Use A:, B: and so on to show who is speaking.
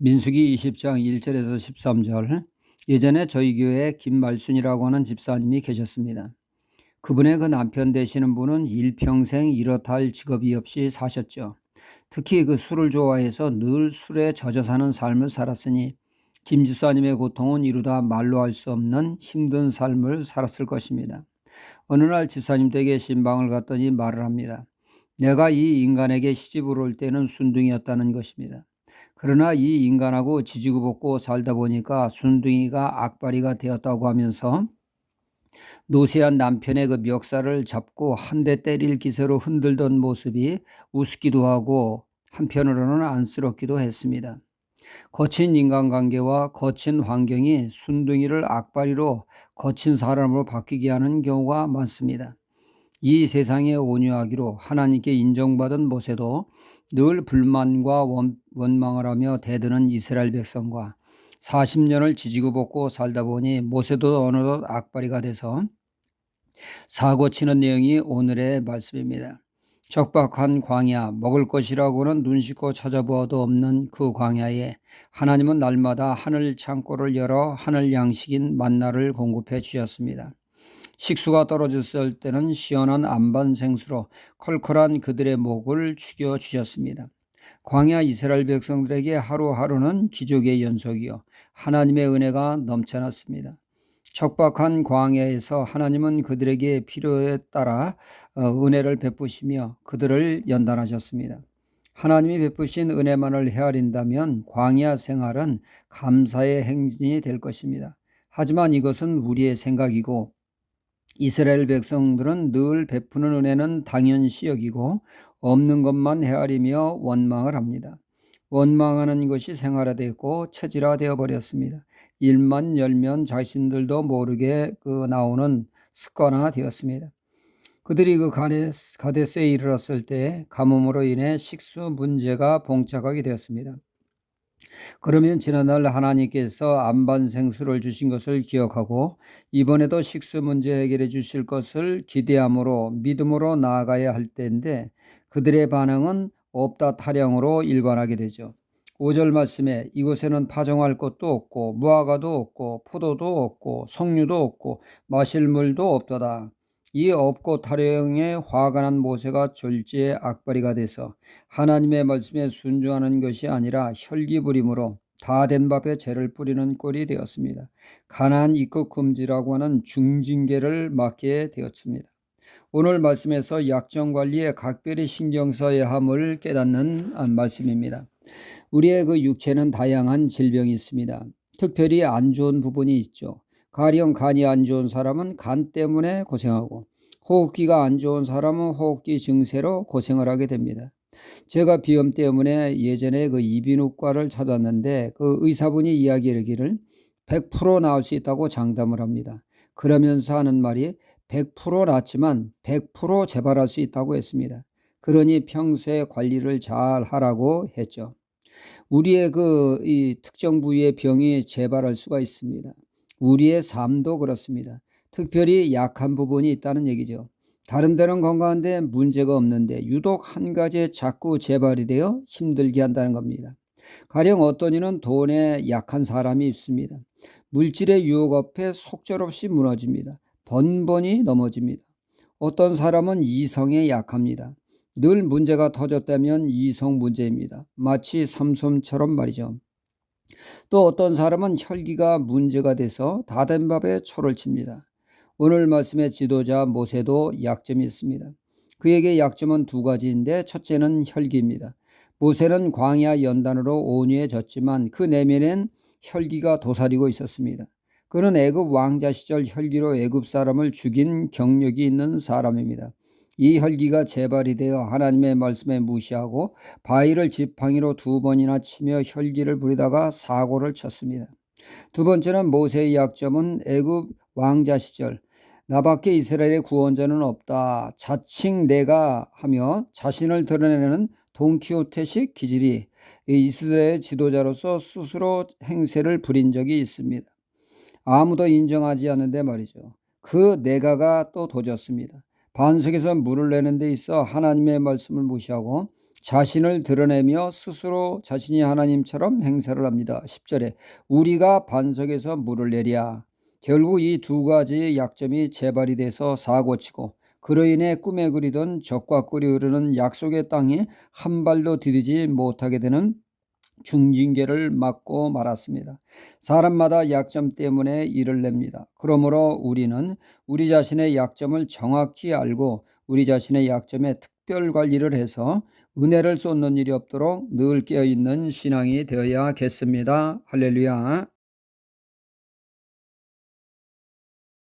A: 민수기 20장 1절에서 13절. 예전에 저희 교회에 김말순이라고 하는 집사님이 계셨습니다. 그분의 그 남편 되시는 분은 일평생 이렇다 할 직업이 없이 사셨죠. 특히 그 술을 좋아해서 늘 술에 젖어 사는 삶을 살았으니 김 집사님의 고통은 이루다 말로 할 수 없는 힘든 삶을 살았을 것입니다. 어느 날 집사님 댁에 신방을 갔더니 말을 합니다. 내가 이 인간에게 시집을 올 때는 순둥이였다는 것입니다. 그러나 이 인간하고 지지고 볶고 살다 보니까 순둥이가 악바리가 되었다고 하면서 노쇠한 남편의 그 멱살을 잡고 한 대 때릴 기세로 흔들던 모습이 우습기도 하고 한편으로는 안쓰럽기도 했습니다. 거친 인간관계와 거친 환경이 순둥이를 악바리로 거친 사람으로 바뀌게 하는 경우가 많습니다. 이 세상에 온유하기로 하나님께 인정받은 모세도 늘 불만과 원망을 하며 대드는 이스라엘 백성과 40년을 지지고 볶고 살다 보니 모세도 어느덧 악바리가 돼서 사고치는 내용이 오늘의 말씀입니다. 척박한 광야, 먹을 것이라고는 눈 씻고 찾아보아도 없는 그 광야에 하나님은 날마다 하늘 창고를 열어 하늘 양식인 만나를 공급해 주셨습니다. 식수가 떨어졌을 때는 시원한 안반 생수로 컬컬한 그들의 목을 축여 주셨습니다. 광야 이스라엘 백성들에게 하루하루는 기적의 연속이요 하나님의 은혜가 넘쳐났습니다. 척박한 광야에서 하나님은 그들에게 필요에 따라 은혜를 베푸시며 그들을 연단하셨습니다. 하나님이 베푸신 은혜만을 헤아린다면 광야 생활은 감사의 행진이 될 것입니다. 하지만 이것은 우리의 생각이고 이스라엘 백성들은 늘 베푸는 은혜는 당연시 여기고 없는 것만 헤아리며 원망을 합니다. 원망하는 것이 생활화되었고 체질화되어 버렸습니다. 일만 열면 자신들도 모르게 나오는 습관화되었습니다. 그들이 그 가데스에 이르렀을 때 가뭄으로 인해 식수 문제가 봉착하게 되었습니다. 그러면 지난날 하나님께서 안반 생수를 주신 것을 기억하고 이번에도 식수 문제 해결해 주실 것을 기대함으로 믿음으로 나아가야 할 때인데 그들의 반응은 없다 타령으로 일관하게 되죠. 5절 말씀에 이곳에는 파종할 것도 없고 무화과도 없고 포도도 없고 석류도 없고 마실 물도 없도다. 이 없고 타령에 화가 난 모세가 졸지에 악바리가 돼서 하나님의 말씀에 순종하는 것이 아니라 혈기 부림으로 다 된 밥에 재를 뿌리는 꼴이 되었습니다. 가나안 입국 금지라고 하는 중징계를 맞게 되었습니다. 오늘 말씀에서 약정 관리에 각별히 신경 써야 함을 깨닫는 말씀입니다. 우리의 그 육체는 다양한 질병이 있습니다. 특별히 안 좋은 부분이 있죠. 가령 간이 안 좋은 사람은 간 때문에 고생하고 호흡기가 안 좋은 사람은 호흡기 증세로 고생을 하게 됩니다. 제가 비염 때문에 예전에 그 이비인후과를 찾았는데 그 의사분이 이야기하기를 100% 나을 수 있다고 장담을 합니다. 그러면서 하는 말이 100% 낫지만 100% 재발할 수 있다고 했습니다. 그러니 평소에 관리를 잘 하라고 했죠. 우리의 이 특정 부위의 병이 재발할 수가 있습니다. 우리의 삶도 그렇습니다. 특별히 약한 부분이 있다는 얘기죠. 다른 데는 건강한데 문제가 없는데 유독 한 가지에 자꾸 재발이 되어 힘들게 한다는 겁니다. 가령 어떤 이는 돈에 약한 사람이 있습니다. 물질의 유혹 앞에 속절없이 무너집니다. 번번이 넘어집니다. 어떤 사람은 이성에 약합니다. 늘 문제가 터졌다면 이성 문제입니다. 마치 삼손처럼 말이죠. 또 어떤 사람은 혈기가 문제가 돼서 다 된 밥에 초를 칩니다. 오늘 말씀의 지도자 모세도 약점이 있습니다. 그에게 약점은 두 가지인데 첫째는 혈기입니다. 모세는 광야 연단으로 온유해졌지만 그 내면엔 혈기가 도사리고 있었습니다. 그는 애굽 왕자 시절 혈기로 애굽 사람을 죽인 경력이 있는 사람입니다. 이 혈기가 재발이 되어 하나님의 말씀에 무시하고 바위를 지팡이로 2번이나 치며 혈기를 부리다가 사고를 쳤습니다. 두 번째는 모세의 약점은 애굽 왕자 시절 나밖에 이스라엘의 구원자는 없다. 자칭 내가 하며 자신을 드러내는 돈키호테식 기질이 이스라엘의 지도자로서 스스로 행세를 부린 적이 있습니다. 아무도 인정하지 않는데 말이죠. 그 내가가 또 도졌습니다. 반석에서 물을 내는 데 있어 하나님의 말씀을 무시하고 자신을 드러내며 스스로 자신이 하나님처럼 행세를 합니다. 10절에 우리가 반석에서 물을 내랴. 결국 이 두 가지의 약점이 재발이 돼서 사고치고 그로 인해 꿈에 그리던 적과 꿀이 흐르는 약속의 땅에 한 발도 디디지 못하게 되는 중징계를 맞고 말았습니다. 사람마다 약점 때문에 일을 냅니다. 그러므로 우리는 우리 자신의 약점을 정확히 알고 우리 자신의 약점에 특별 관리를 해서 은혜를 쏟는 일이 없도록 늘 깨어있는 신앙이 되어야겠습니다. 할렐루야.